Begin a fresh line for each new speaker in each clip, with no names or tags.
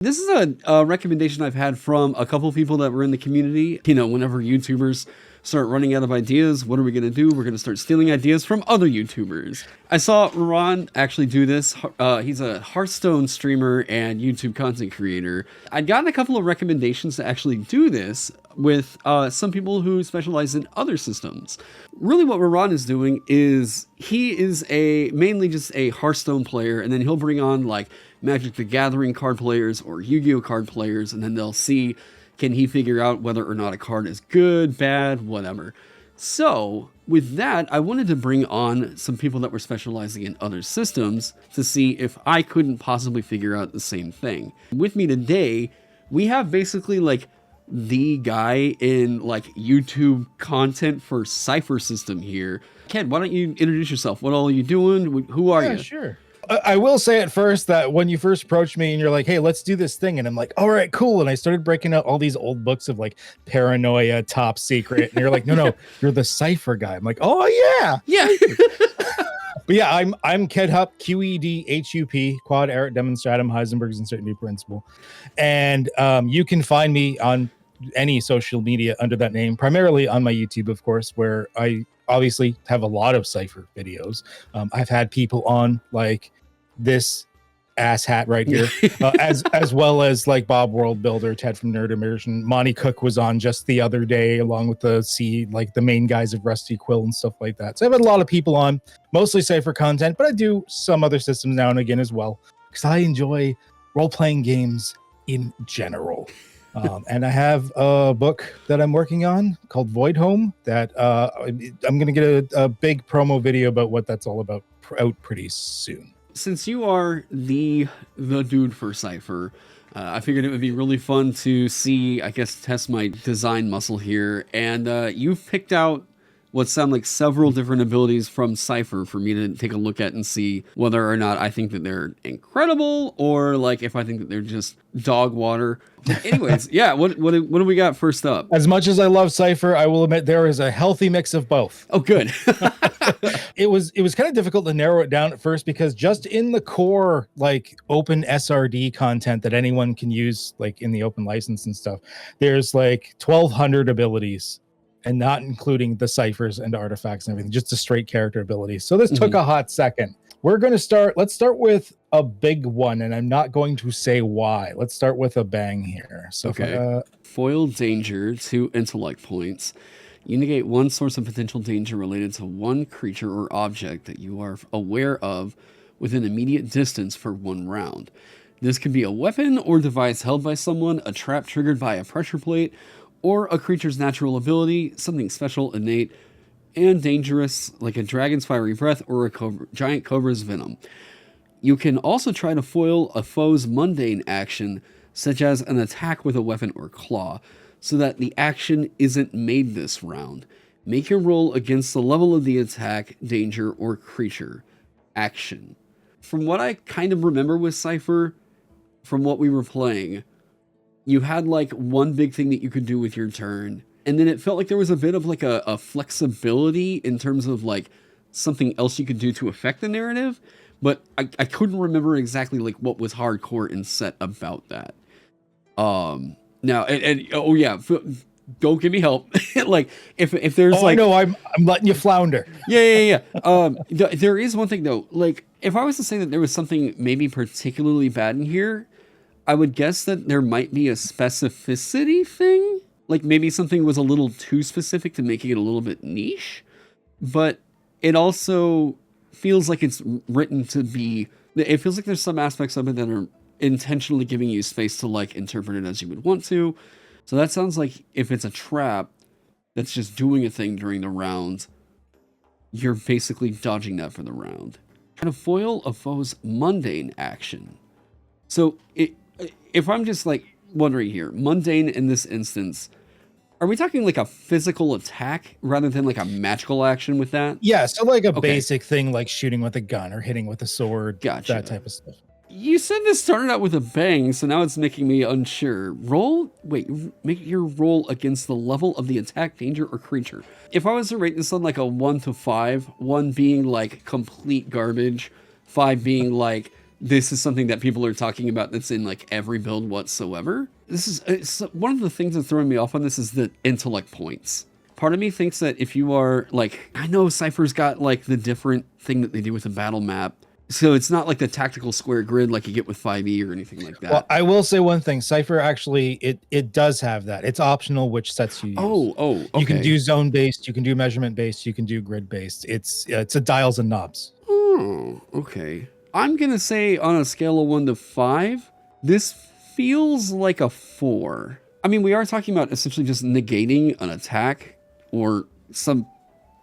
This is a recommendation I've had from a couple people that were in the community. You know, whenever YouTubers start running out of ideas, what are we going to do? We're going to start stealing ideas from other YouTubers. I saw Ron actually do this. He's a Hearthstone streamer and YouTube content creator. I'd gotten a couple of recommendations to actually do this with some people who specialize in other systems. Really what Ron is doing is he is mainly just a Hearthstone player, and then he'll bring on like Magic the Gathering card players or Yu-Gi-Oh card players, and then they'll see, can he figure out whether or not a card is good, bad, whatever. So with that, I wanted to bring on some people that were specializing in other systems to see if I couldn't possibly figure out the same thing. With me today, we have basically like the guy in like YouTube content for Cypher System here. Ken, why don't you introduce yourself? What all are you doing? Who are you?
Sure. I will say at first that when you first approached me and you're like, hey, let's do this thing. And I'm like, all right, cool. And I started breaking out all these old books of like Paranoia, Top Secret. And you're like, no, you're the Cypher guy. I'm like, oh yeah.
Yeah.
But yeah, I'm KedHup, QEDHUP, Quad Erit Demonstratum, Heisenberg's Uncertainty Principle. And you can find me on any social media under that name, primarily on my YouTube, of course, where I obviously have a lot of Cypher videos. I've had people on like this ass hat right here, as well as like Bob World Builder, Ted from Nerd Immersion. Monty Cook was on just the other day, along with the main guys of Rusty Quill and stuff like that. So I've had a lot of people on, mostly Cypher content, but I do some other systems now and again as well, because I enjoy role-playing games in general. And I have a book that I'm working on called Void Home that I'm going to get a big promo video about what that's all about out pretty soon.
Since you are the dude for Cypher, I figured it would be really fun to see, I guess, test my design muscle here. And you've picked out what sound like several different abilities from Cypher for me to take a look at and see whether or not I think that they're incredible or like if I think that they're just dog water. But anyways, yeah, what do we got first up?
As much as I love Cypher, I will admit there is a healthy mix of both.
Oh, good.
It was kind of difficult to narrow it down at first because just in the core like open SRD content that anyone can use like in the open license and stuff, there's like 1,200 abilities. And not including the ciphers and artifacts and everything, just the straight character abilities. So this took a hot second. Let's start with a big one, and I'm not going to say why. Let's start with a bang here. So
okay. Foil danger, 2 intellect points. You negate one source of potential danger related to one creature or object that you are aware of within immediate distance for 1 round. This could be a weapon or device held by someone, a trap triggered by a pressure plate, or a creature's natural ability, something special, innate, and dangerous, like a dragon's fiery breath or a giant cobra's venom. You can also try to foil a foe's mundane action, such as an attack with a weapon or claw, so that the action isn't made this round. Make your roll against the level of the attack, danger, or creature. Action. From what I kind of remember with Cypher, from what we were playing, you had like one big thing that you could do with your turn, and then it felt like there was a bit of like a flexibility in terms of like something else you could do to affect the narrative, but I couldn't remember exactly like what was hardcore and set about that. Now and oh yeah, don't give me help. Like if there's like,
no, I'm letting you flounder.
Yeah. There is one thing though, like if I was to say that there was something maybe particularly bad in here, I would guess that there might be a specificity thing. Like maybe something was a little too specific to making it a little bit niche, but it also feels like it's written to be, it feels like there's some aspects of it that are intentionally giving you space to like interpret it as you would want to. So that sounds like if it's a trap that's just doing a thing during the round, you're basically dodging that for the round. Trying to foil a foe's mundane action. So if I'm just like wondering here, mundane in this instance, are we talking like a physical attack rather than like a magical action with that?
Yeah, so like a basic thing like shooting with a gun or hitting with a sword,
gotcha.
That type of stuff.
You said this started out with a bang, so now it's making me unsure. Make your roll against the level of the attack, danger, or creature. If I was to rate this on like a 1 to 5, 1 being like complete garbage, 5 being like this is something that people are talking about that's in like every build whatsoever. This is one of the things that's throwing me off on this is the intellect points. Part of me thinks that if you are like, I know Cypher's got like the different thing that they do with the battle map. So it's not like the tactical square grid like you get with 5e or anything like that.
Well, I will say one thing. Cypher actually, it does have that. It's optional which sets you use.
Oh, okay.
You can do zone based, you can do measurement based, you can do grid based. It's a dials and knobs.
Oh, okay. I'm going to say on a scale of 1 to 5, this feels like a 4. I mean, we are talking about essentially just negating an attack or some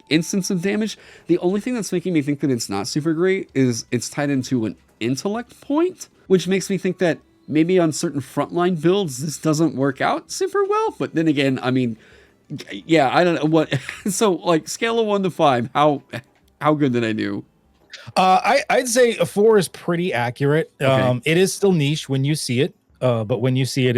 instance of damage. The only thing that's making me think that it's not super great is it's tied into an intellect point, which makes me think that maybe on certain frontline builds, this doesn't work out super well. But then again, I mean, yeah, I don't know what. So like scale of 1 to 5, how good did I do?
I'd say a 4 is pretty accurate.
Okay.
It is still niche when you see it. But when you see it,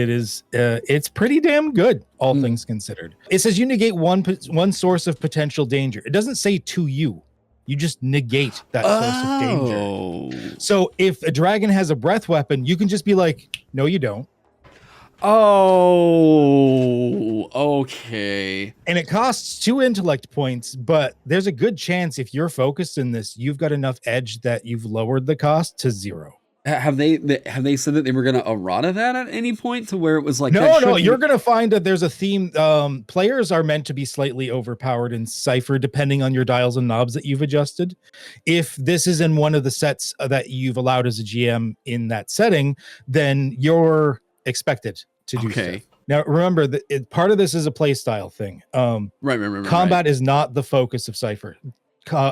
it's pretty damn good, all things considered. It says you negate one source of potential danger. It doesn't say to you. You just negate that source of danger. So if a dragon has a breath weapon, you can just be like, no, you don't.
Oh, okay.
And it costs 2 intellect points, but there's a good chance if you're focused in this, you've got enough edge that you've lowered the cost to 0.
Have they said that they were going to errata that at any point to where it was like
no you're going to find that there's a theme. Players are meant to be slightly overpowered in Cypher depending on your dials and knobs that you've adjusted. If this is in one of the sets that you've allowed as a GM in that setting, then you're expected to do stuff. Now remember that part of this is a play style thing.
Right.
Combat is not the focus of Cypher.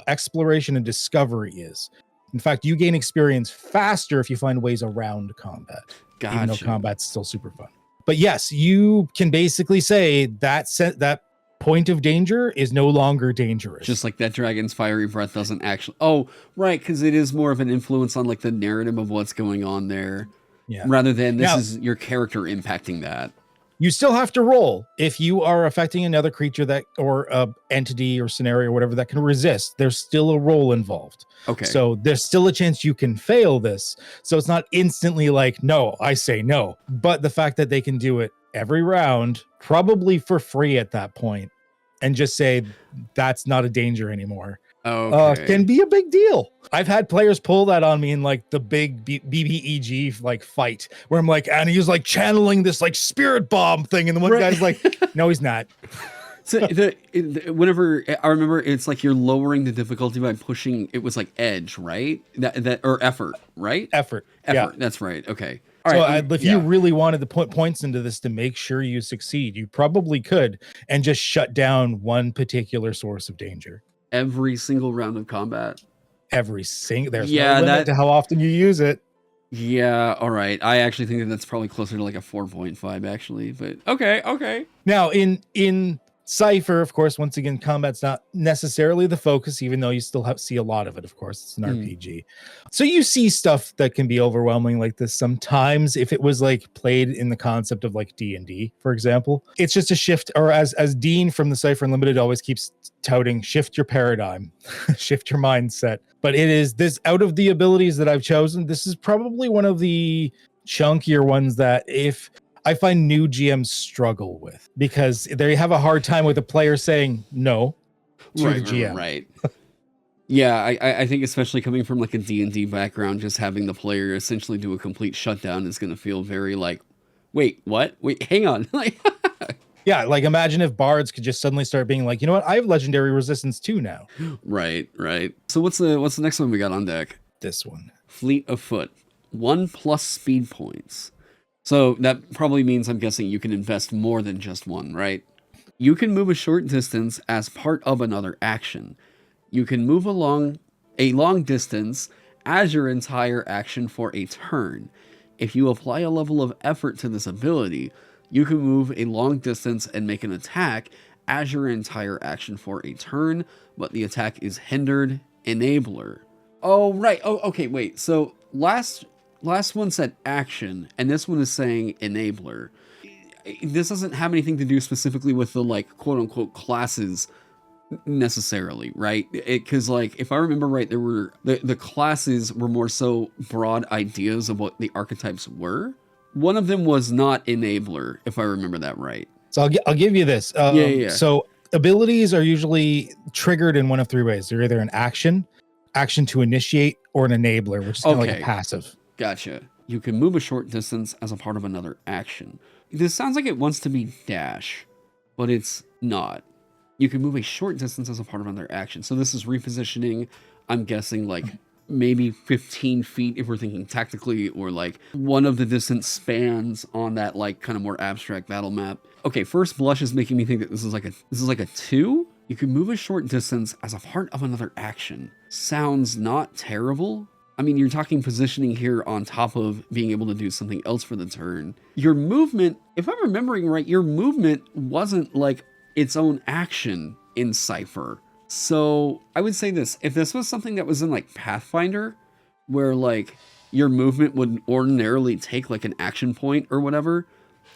Exploration and discovery is. In fact, you gain experience faster if you find ways around combat.
Gotcha.
Even though combat's still super fun. But yes, you can basically say that point of danger is no longer dangerous.
Just like that dragon's fiery breath doesn't actually... Oh, right, because it is more of an influence on like the narrative of what's going on there.
Yeah.
Rather than this is your character impacting that.
You still have to roll if you are affecting another creature that or entity or scenario or whatever that can resist. There's still a roll involved.
Okay.
So there's still a chance you can fail this. So it's not instantly like, no, I say no. But the fact that they can do it every round, probably for free at that point, and just say that's not a danger anymore. Can be a big deal. I've had players pull that on me in like the big BBEG like fight where I'm like, and he's like channeling this like spirit bomb thing, and the one guy's like, no, he's not.
So whenever I remember, it's like you're lowering the difficulty by pushing. It was like edge, right? That or effort, right?
Effort. Yeah.
That's right. Okay. All
so
right.
If you really wanted to put points into this to make sure you succeed, you probably could, and just shut down one particular source of danger.
Every single round of combat.
There's no limit to how often you use it.
Yeah, all right. I actually think that's probably closer to like a 4.5 actually, but okay.
Now in Cypher, of course, once again, combat's not necessarily the focus, even though you still see a lot of it, of course. It's an RPG. So you see stuff that can be overwhelming like this sometimes if it was like played in the concept of like D&D, for example. It's just a shift, or as Dean from the Cypher Unlimited always keeps touting, shift your paradigm, shift your mindset. But it is this, out of the abilities that I've chosen, this is probably one of the chunkier ones that if I find new GMs struggle with, because they have a hard time with a player saying no to the GM.
Right. Yeah, I think especially coming from like a D&D background, just having the player essentially do a complete shutdown is going to feel very like, wait, what? Wait, hang on.
Yeah, like imagine if bards could just suddenly start being like, you know what? I have legendary resistance too now.
Right. So what's the next one we got on deck?
This one.
Fleet of Foot. 1+ speed points. So that probably means, I'm guessing, you can invest more than just one, right? You can move a short distance as part of another action. You can move along a long distance as your entire action for a turn. If you apply a level of effort to this ability, you can move a long distance and make an attack as your entire action for a turn, but the attack is hindered. Enabler. Oh, right. Oh, okay, wait. So last one said action, and this one is saying enabler. This doesn't have anything to do specifically with the like quote unquote classes necessarily, right? Because like if I remember right, there were the classes were more so broad ideas of what the archetypes were. One of them was not enabler, if I remember that right.
So I'll give you this.
Yeah.
So abilities are usually triggered in one of three ways. They're either an action to initiate, or an enabler, which is kind of like a passive.
Gotcha. You can move a short distance as a part of another action. This sounds like it wants to be dash, but it's not. You can move a short distance as a part of another action. So this is repositioning, I'm guessing like maybe 15 feet if we're thinking tactically, or like one of the distance spans on that like kind of more abstract battle map. Okay, first blush is making me think that this is like a 2. You can move a short distance as a part of another action. Sounds not terrible. I mean, you're talking positioning here on top of being able to do something else for the turn. Your movement, if I'm remembering right, your movement wasn't like its own action in Cypher. So I would say this, if this was something that was in like Pathfinder, where like your movement would ordinarily take like an action point or whatever,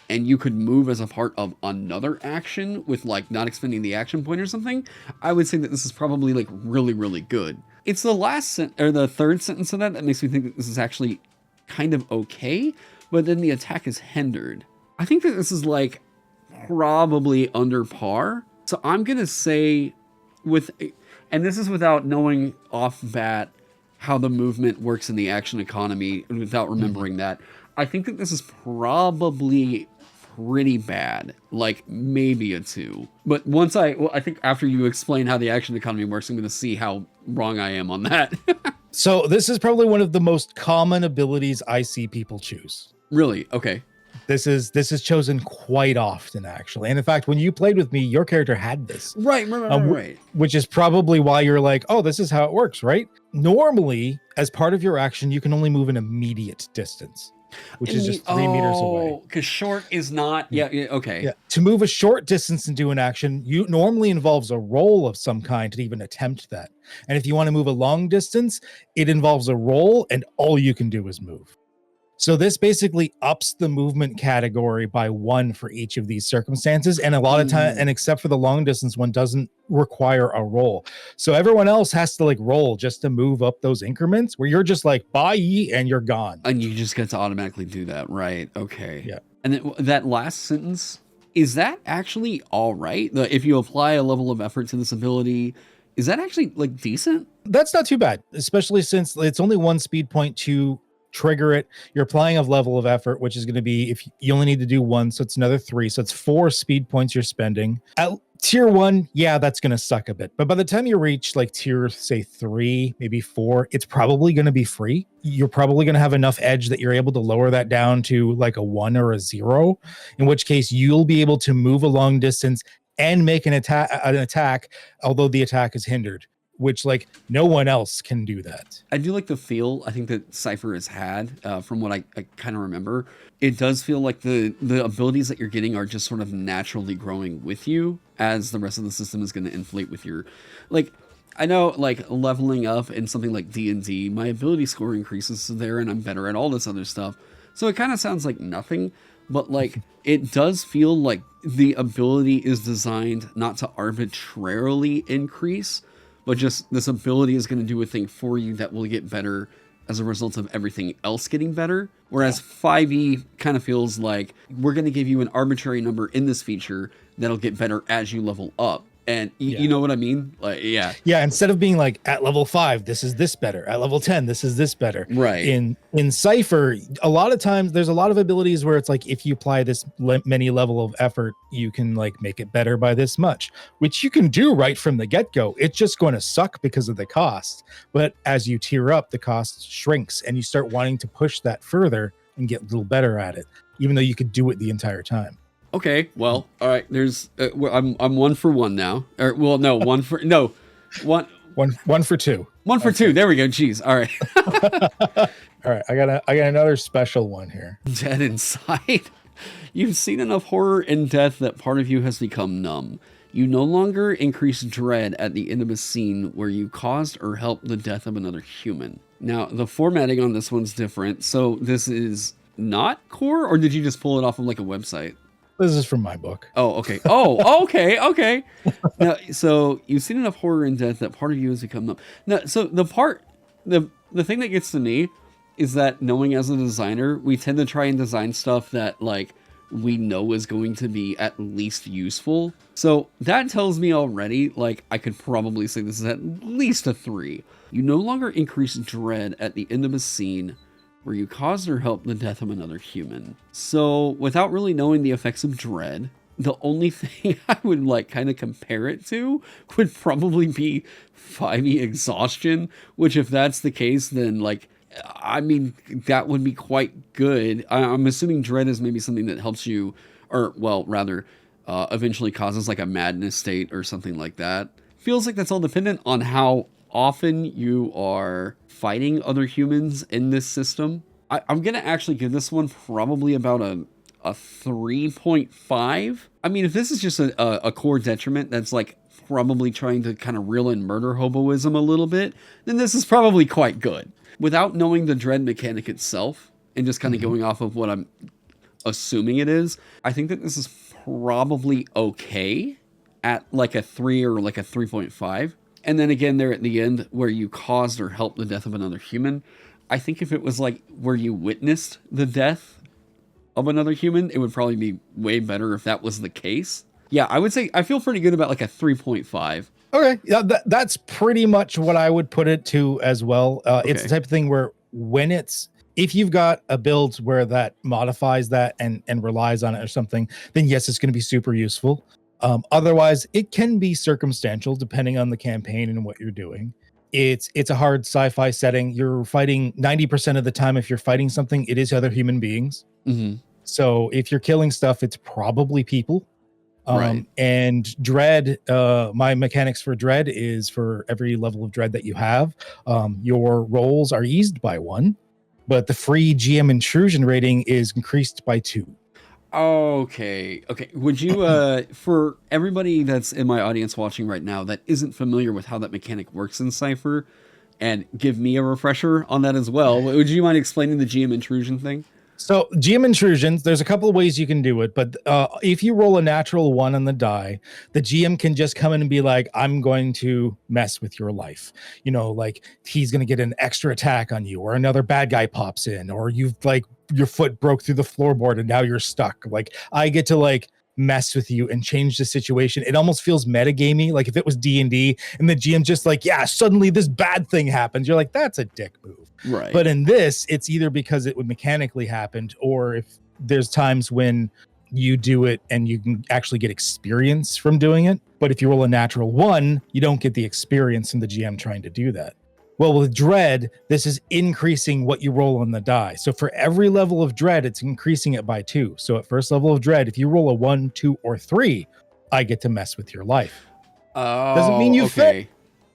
and you could move as a part of another action with like not expending the action point or something, I would say that this is probably like really, really good. It's the last or the third sentence of that makes me think that this is actually kind of okay, but then the attack is hindered. I think that this is like probably under par. So I'm going to say and this is without knowing off bat how the movement works in the action economy, without remembering that. I think that this is probably pretty bad, like maybe a 2. But I think after you explain how the action economy works, I'm going to see how wrong I am on that.
So this is probably one of the most common abilities I see people choose.
Really? Okay.
This is chosen quite often, actually. And in fact, when you played with me, your character had this.
Right.
Which is probably why you're like, oh, this is how it works, right? Normally, as part of your action, you can only move an immediate distance, which is just 3 meters away.
Because short is not. Yeah. Okay.
Yeah. To move a short distance and do an action, you normally involves a roll of some kind to even attempt that. And if you want to move a long distance, it involves a roll, and all you can do is move. So this basically ups the movement category by 1 for each of these circumstances. And a lot of time, and except for the long distance one, doesn't require a roll. So everyone else has to like roll just to move up those increments, where you're just like, bye, and you're gone.
And you just get to automatically do that. Right. Okay.
Yeah.
And that last sentence, is that actually all right? If you apply a level of effort to this ability, is that actually like decent?
That's not too bad, especially since it's only 1 speed point to trigger it. You're applying a level of effort, which is going to be, if you only need to do 1, so it's another 3, so it's 4 speed points you're spending. At tier 1, yeah, that's going to suck a bit, but by the time you reach like tier, say 3, maybe 4, it's probably going to be free. You're probably going to have enough edge that you're able to lower that down to like a 1 or a 0, in which case you'll be able to move a long distance and make an attack, although the attack is hindered, which like no one else can do that.
I do like the feel I think that Cypher has had from what I kind of remember. It does feel like the abilities that you're getting are just sort of naturally growing with you as the rest of the system is going to inflate with your, like, I know like leveling up in something like D&D, my ability score increases there and I'm better at all this other stuff. So it kind of sounds like nothing, but like it does feel like the ability is designed not to arbitrarily increase, but just this ability is going to do a thing for you that will get better as a result of everything else getting better. Whereas 5e kind of feels like we're going to give you an arbitrary number in this feature that'll get better as you level up. And you know what I mean? Like, yeah.
Yeah, instead of being like at level 5, this is this better. At level 10, this is this better.
Right.
In Cypher, a lot of times there's a lot of abilities where it's like if you apply this many level of effort, you can like make it better by this much, which you can do right from the get-go. It's just going to suck because of the cost. But as you tier up, the cost shrinks and you start wanting to push that further and get a little better at it, even though you could do it the entire time.
Okay, well, all right. There's, I'm 1 for 1 now. Or, well, no, 1 for no, one
for 2.
1 for 2. There we go. Jeez. All right.
All right. I got another special one here.
Dead inside. You've seen enough horror and death that part of you has become numb. You no longer increase dread at the end of a scene where you caused or helped the death of another human. Now, the formatting on this one's different. So this is not core, or did you just pull it off of like a website?
This is from my book.
Oh, okay. Oh, okay, okay. Now, so you've seen enough horror and death that part of you has become numb. Now, so the thing that gets to me is that knowing as a designer, we tend to try and design stuff that like we know is going to be at least useful. So that tells me already, like I could probably say this is at least a 3. You no longer increase dread at the end of a scene where you caused or helped the death of another human. So without really knowing the effects of dread, the only thing I would like kind of compare it to would probably be 5e exhaustion, which if that's the case, then like, I mean, that would be quite good. I'm assuming dread is maybe something that helps you, or well, rather, eventually causes like a madness state or something like that. Feels like that's all dependent on how often you are fighting other humans in this system. I'm gonna actually give this one probably about a 3.5. I mean, if this is just a core detriment that's like probably trying to kind of reel in murder hoboism a little bit, then this is probably quite good. Without knowing the dread mechanic itself and just kind of going off of what I'm assuming it is, I think that this is probably okay at like a 3 or like a 3.5. And then again, there at the end where you caused or helped the death of another human, I think if it was like where you witnessed the death of another human, it would probably be way better if that was the case. Yeah, I would say I feel pretty good about like a 3.5.
Okay, yeah, that's pretty much what I would put it to as well. It's the type of thing where if you've got a build where that modifies that and relies on it or something, then yes, it's going to be super useful. Otherwise, it can be circumstantial depending on the campaign and what you're doing. It's a hard sci-fi setting. You're fighting 90% of the time. If you're fighting something, it is other human beings.
Mm-hmm.
So if you're killing stuff, it's probably people.
Right.
And dread, my mechanics for dread is for every level of dread that you have, your rolls are eased by 1, but the free GM intrusion rating is increased by 2.
Okay. Would you, for everybody that's in my audience watching right now that isn't familiar with how that mechanic works in Cypher, and give me a refresher on that as well, would you mind explaining the GM intrusion thing?
So GM intrusions, there's a couple of ways you can do it, but if you roll a natural 1 on the die, the GM can just come in and be like, I'm going to mess with your life. You know, like he's going to get an extra attack on you, or another bad guy pops in, or you've like your foot broke through the floorboard and now you're stuck. Like I get to like mess with you and change the situation. It almost feels metagamey, like if it was D&D and the GM just like, yeah, suddenly this bad thing happens. You're like, that's a dick move.
Right.
But in this, it's either because it would mechanically happen, or if there's times when you do it and you can actually get experience from doing it. But if you roll a natural 1, you don't get the experience in the GM trying to do that. Well, with dread, this is increasing what you roll on the die. So for every level of dread, it's increasing it by 2. So at first level of dread, if you roll a 1, 2, or 3, I get to mess with your life. Doesn't mean you fail.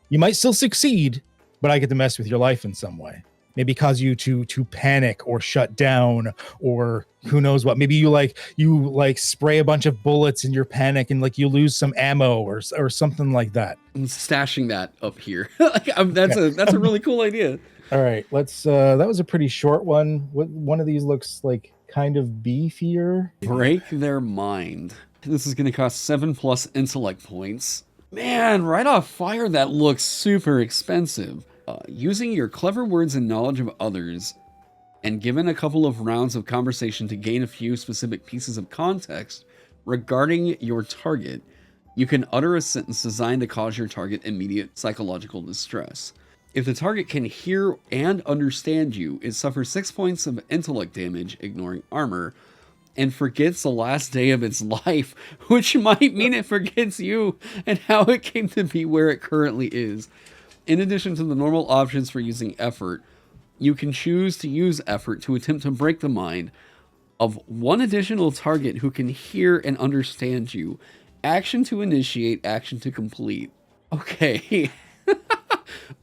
You might still succeed, but I get to mess with your life in some way. Maybe cause you to panic or shut down, or who knows what. Maybe you spray a bunch of bullets in your panic and like you lose some ammo or something like that.
I'm stashing that up here. That's a really cool idea.
All right, let's. That was a pretty short one. One of these looks like kind of beefier.
Break their mind. This is going to cost 7+ intellect points. Man, right off fire, that looks super expensive. Using your clever words and knowledge of others, and given a couple of rounds of conversation to gain a few specific pieces of context regarding your target, you can utter a sentence designed to cause your target immediate psychological distress. If the target can hear and understand you, it suffers 6 points of intellect damage, ignoring armor, and forgets the last day of its life, which might mean it forgets you and how it came to be where it currently is. In addition to the normal options for using effort, you can choose to use effort to attempt to break the mind of one additional target who can hear and understand you. Action to initiate, action to complete. Okay.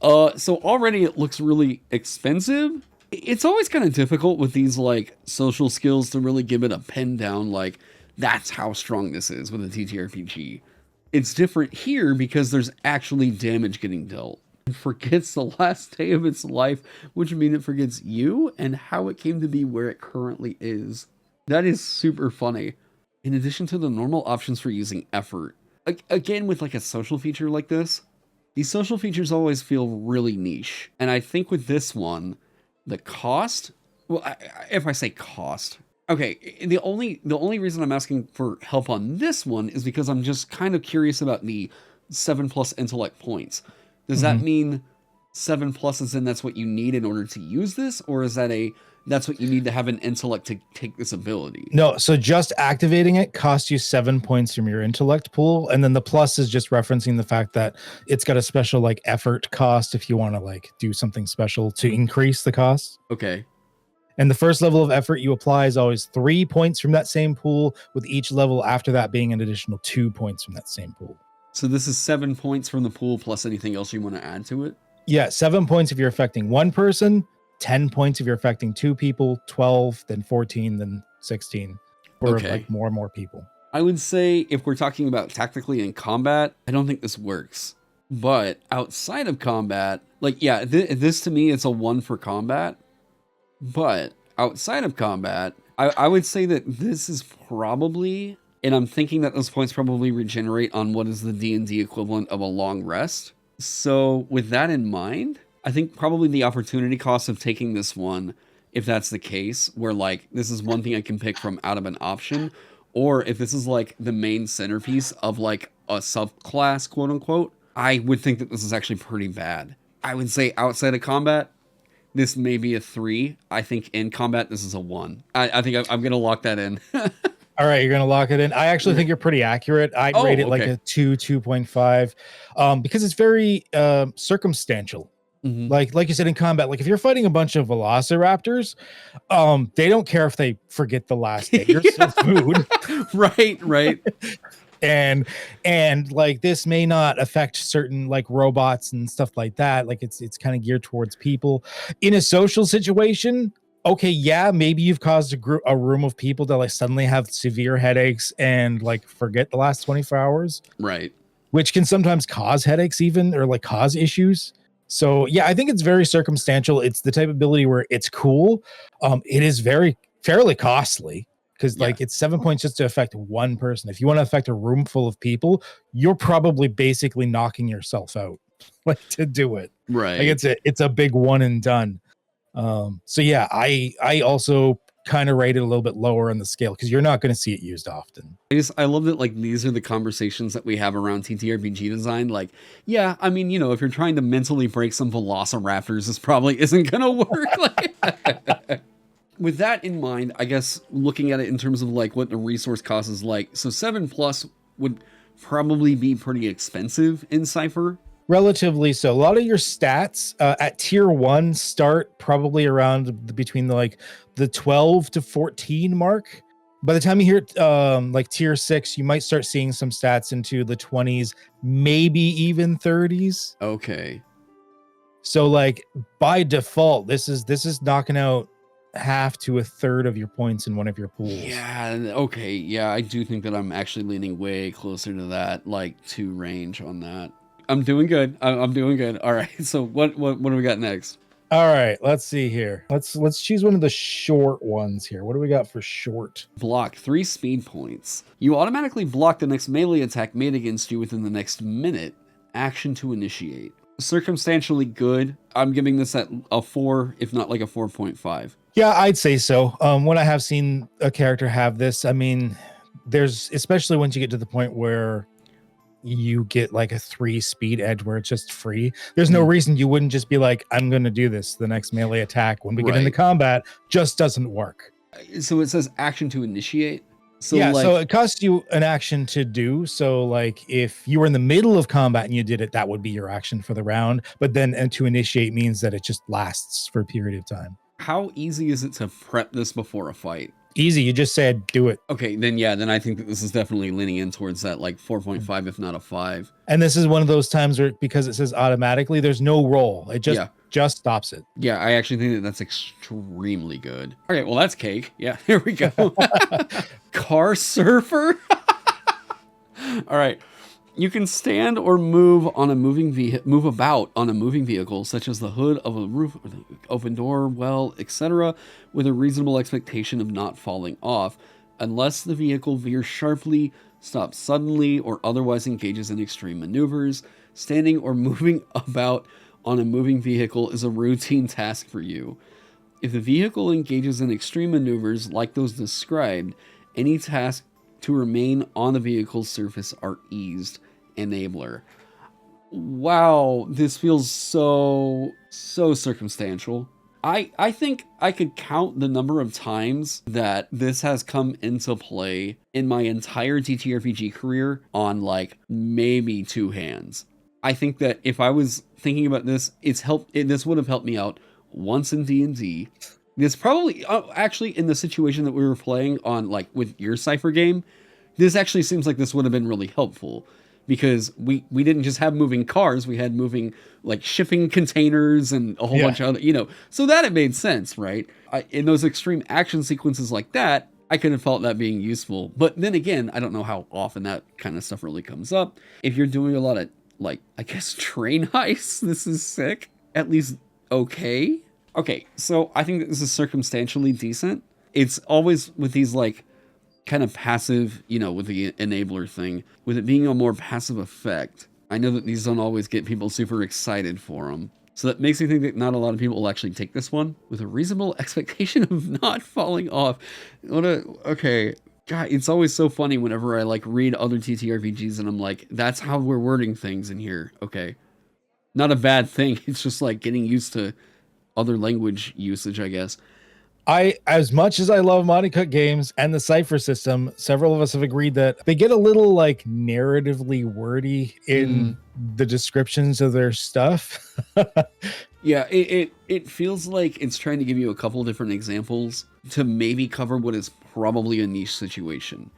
So already it looks really expensive. It's always kind of difficult with these like social skills to really give it a pin down, like that's how strong this is with a TTRPG. It's different here because there's actually damage getting dealt. It forgets the last day of its life, which means it forgets you and how it came to be where it currently is. That is super funny. In addition to the normal options for using effort. Again, with like a social feature like this, these social features always feel really niche. And I think with this one, the cost, well, if I say cost, okay, the only reason I'm asking for help on this one is because I'm just kind of curious about the 7+ intellect points. Does that mean 7+ is in that's what you need in order to use this, or is that that's what you need to have an intellect to take this ability?
No, so just activating it costs you 7 points from your intellect pool, and then the plus is just referencing the fact that it's got a special like effort cost if you want to like do something special to increase the cost.
Okay.
And the first level of effort you apply is always 3 points from that same pool, with each level after that being an additional 2 points from that same pool.
So this is 7 points from the pool plus anything else you want to add to it?
Yeah, 7 points if you're affecting one person, 10 points if you're affecting 2 people, 12, then 14, then 16 for like more and more people.
I would say if we're talking about tactically in combat, I don't think this works. But outside of combat, like, yeah, this to me, it's a 1 for combat. But outside of combat, I would say that this is probably, and I'm thinking that those points probably regenerate on what is the D&D equivalent of a long rest. So with that in mind, I think probably the opportunity cost of taking this one, if that's the case, where like this is one thing I can pick from out of an option, or if this is like the main centerpiece of like a subclass, quote unquote, I would think that this is actually pretty bad. I would say outside of combat, this may be a 3. I think in combat, this is a 1. I think I'm going to lock that in.
All right, you're going to lock it in. I actually think you're pretty accurate. I'd rate it like a 2, 2.5, because it's very circumstantial. Like you said in combat, like if you're fighting a bunch of velociraptors, they don't care if they forget the last day of food.
Right.
and like this may not affect certain like robots and stuff like that. Like it's kind of geared towards people in a social situation. Okay, yeah, maybe you've caused a room of people to like suddenly have severe headaches and like forget the last 24 hours.
Right.
Which can sometimes cause headaches even, or like cause issues. So yeah, I think it's very circumstantial. It's the type of ability where it's cool. It is fairly costly because like it's 7 points just to affect one person. If you want to affect a room full of people, you're probably basically knocking yourself out like to do it.
Right.
Like it's a big one and done. So yeah, I also kind of rate it a little bit lower on the scale because you're not going to see it used often.
I love that like these are the conversations that we have around TTRPG design. Like, yeah, I mean, you know, if you're trying to mentally break some velociraptors, this probably isn't going to work. With that in mind, I guess looking at it in terms of like what the resource cost is like, so 7+ would probably be pretty expensive in Cypher.
Relatively so. A lot of your stats at tier 1 start probably around between the 12 to 14 mark. By the time you hit like tier 6, you might start seeing some stats into the 20s, maybe even 30s.
Okay.
So like by default, this is knocking out half to a third of your points in one of your pools.
Yeah. Okay. Yeah, I do think that I'm actually leaning way closer to that like 2 range on that. I'm doing good. I'm doing good. All right. So what do we got next?
All right. Let's see here. Let's choose one of the short ones here. What do we got for short?
Block 3 speed points. You automatically block the next melee attack made against you within the next minute. Action to initiate. Circumstantially good. I'm giving this at a 4, if not like a 4.5.
Yeah, I'd say so. When I have seen a character have this, I mean, there's especially once you get to the point where you get like a 3 speed edge where it's just free. There's no reason you wouldn't just be like, I'm going to do this. The next melee attack when we get into combat just doesn't work.
So it says action to initiate. So
yeah,
like,
so it costs you an action to do. So like if you were in the middle of combat and you did it, that would be your action for the round. But then and to initiate means that it just lasts for a period of time.
How easy is it to prep this before a fight?
Easy. You just said do it.
Okay, then then I think that this is definitely leaning in towards that like 4.5, if not a 5.
And this is one of those times where because it says automatically, there's no roll. It just stops it.
Yeah, I actually think that that's extremely good. Okay, well that's cake. Yeah, here we go. Car surfer. All right. You can stand or move on a move about on a moving vehicle, such as the hood of a roof, or the open door, well, etc., with a reasonable expectation of not falling off. unless the vehicle veers sharply, stops suddenly, or otherwise engages in extreme maneuvers. Standing or moving about on a moving vehicle is a routine task for you. If the vehicle engages in extreme maneuvers like those described, any tasks to remain on the vehicle's surface are eased. Enabler. Wow, this feels so circumstantial. I think I could count the number of times that this has come into play in my entire TTRPG career on like maybe 2 hands. I think that if I was thinking about this, this would have helped me out once in D&D. This probably actually in the situation that we were playing on like with your Cypher game, this actually seems like this would have been really helpful. Because we didn't just have moving cars, we had moving like shipping containers and a whole bunch of other, so that it made sense, right? In those extreme action sequences like that, I could have felt that being useful. But then again, I don't know how often that kind of stuff really comes up. If you're doing a lot of like, I guess train heists, this is sick. At least okay. Okay, so I think that this is circumstantially decent. It's always with these like kind of passive, with the enabler thing, with it being a more passive effect. I know that these don't always get people super excited for them. So that makes me think that not a lot of people will actually take this one with a reasonable expectation of not falling off. Okay. God, it's always so funny whenever I like read other TTRPGs and I'm like, that's how we're wording things in here. Okay. Not a bad thing. It's just like getting used to other language usage, I guess.
As much as I love Monty Cook games and the Cypher system, several of us have agreed that they get a little like narratively wordy in the descriptions of their stuff.
Yeah, it feels like it's trying to give you a couple different examples to maybe cover what is probably a niche situation.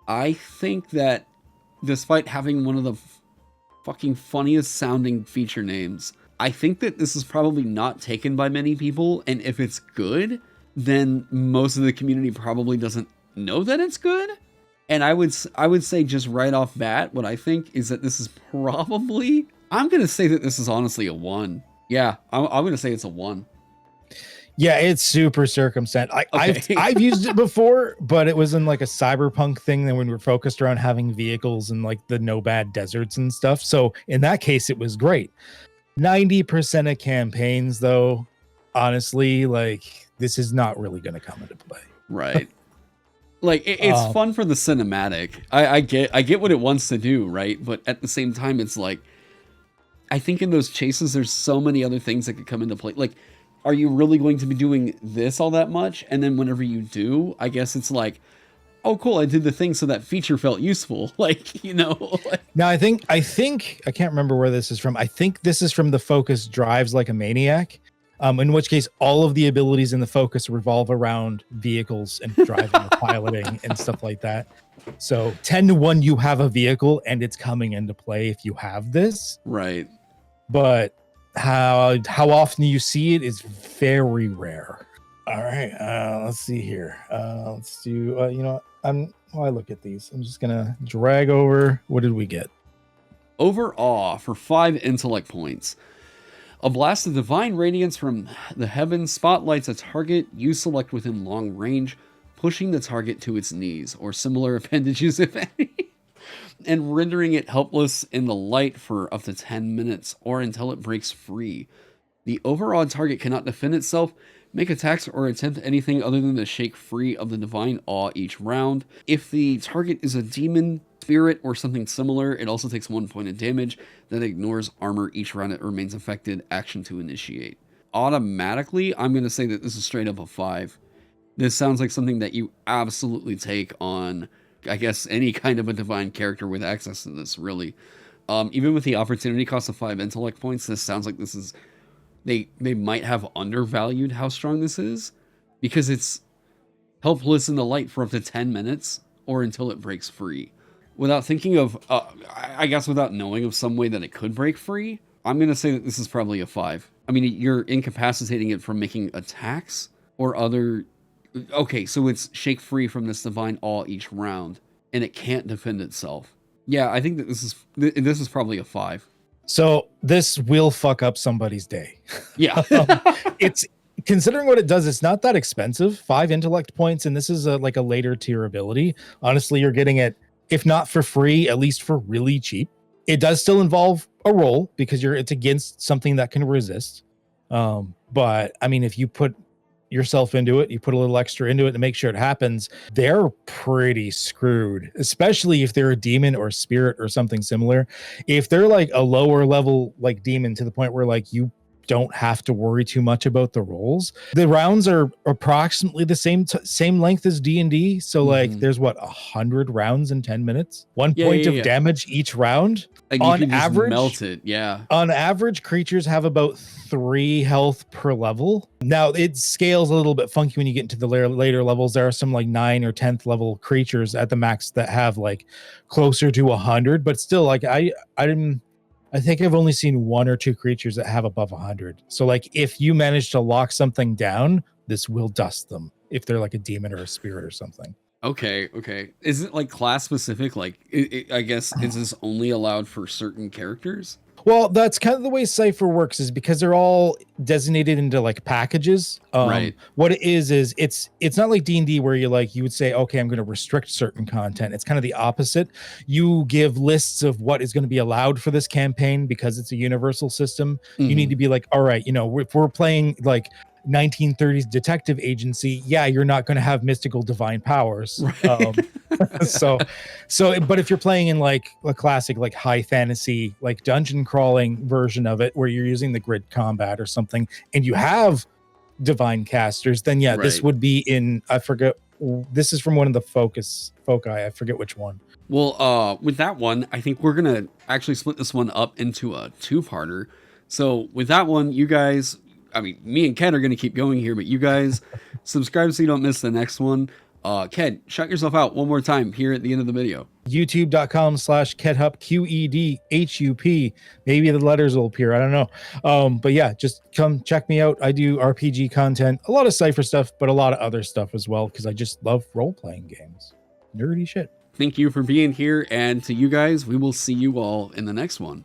I think that despite having one of the fucking funniest sounding feature names, I think that this is probably not taken by many people, and if it's good, then most of the community probably doesn't know that it's good. And I would say just right off bat, what I think is that this is probably, I'm going to say that this is honestly a 1. Yeah, I'm going to say it's a 1.
Yeah, it's super circumstant. I've used it before, but it was in like a cyberpunk thing that when we were focused around having vehicles and like the no bad deserts and stuff. So in that case, it was great. 90% of campaigns, though, honestly, like this is not really going to come into play.
Right. Like it's fun for the cinematic. I get what it wants to do, right? But at the same time, it's like, I think in those chases, there's so many other things that could come into play. Like, are you really going to be doing this all that much? And then whenever you do, I guess it's like, oh, cool, I did the thing, so that feature felt useful. Like,
Now, I think I can't remember where this is from. I think this is from the Focus Drives Like a Maniac, in which case all of the abilities in the Focus revolve around vehicles and driving or piloting and stuff like that. So 10-1, you have a vehicle and it's coming into play if you have this.
Right.
But how often you see it is very rare. All right, let's see here. Let's do, while I look at these, I'm just going to drag over. What did we get?
Overawe for 5 intellect points. A blast of divine radiance from the heavens spotlights a target you select within long range, pushing the target to its knees, or similar appendages if any, and rendering it helpless in the light for up to 10 minutes, or until it breaks free. The overawed target cannot defend itself, make attacks, or attempt anything other than to shake free of the divine awe each round. If the target is a demon, spirit, or something similar, it also takes 1 point of damage that ignores armor each round it remains affected. Action to initiate. Automatically, I'm going to say that this is straight up a 5. This sounds like something that you absolutely take on, I guess, any kind of a divine character with access to this, really. Even with the opportunity cost of 5 intellect points, this sounds like this is... They might have undervalued how strong this is, because it's helpless in the light for up to 10 minutes or until it breaks free. Without thinking of, I guess without knowing of some way that it could break free, I'm going to say that this is probably a 5. I mean, you're incapacitating it from making attacks or other... Okay, so it's shake free from this divine awe each round, and it can't defend itself. Yeah, I think that this is probably a 5.
So this will fuck up somebody's day.
Yeah.
It's considering what it does, it's not that expensive. 5 intellect points, and this is like a later tier ability. Honestly, you're getting it, if not for free, at least for really cheap. It does still involve a roll because it's against something that can resist. But I mean, if you put yourself into it, you put a little extra into it to make sure it happens, they're pretty screwed, especially if they're a demon or a spirit or something similar. If they're like a lower level like demon to the point where like you don't have to worry too much about the rolls, the rounds are approximately the same length as D&D. So like there's 100 rounds in 10 minutes, 1 point of damage each round.
Like
on
you can
average,
just melt it. Yeah.
On average, creatures have about 3 health per level. Now it scales a little bit funky when you get into the later levels. There are some like 9th or 10th level creatures at the max that have like closer to 100, but still, like I think I've only seen 1 or 2 creatures that have above 100. So like if you manage to lock something down, this will dust them if they're like a demon or a spirit or something.
Okay. Is it like class specific? Like, I guess, is this only allowed for certain characters?
Well, that's kind of the way Cypher works, is because they're all designated into like packages.
Right.
What it is it's not like D&D where you would say, okay, I'm going to restrict certain content. It's kind of the opposite. You give lists of what is going to be allowed for this campaign because it's a universal system. You need to be like, all right, if we're playing like 1930s detective agency, you're not going to have mystical divine powers. Right. But if you're playing in like a classic like high fantasy like dungeon crawling version of it where you're using the grid combat or something and you have divine casters, then this would be in, I forget, this is from one of the foci, I forget which one.
Well, with that one, I think we're gonna actually split this one up into a 2-parter. So with that one, you guys, I mean, me and Ken are going to keep going here, but you guys subscribe so you don't miss the next one. Ken, shout yourself out one more time here at the end of the video.
YouTube.com/KedHup, QEDHUP. Maybe the letters will appear. I don't know. But yeah, just come check me out. I do RPG content, a lot of Cypher stuff, but a lot of other stuff as well, because I just love role-playing games. Nerdy shit.
Thank you for being here. And to you guys, we will see you all in the next one.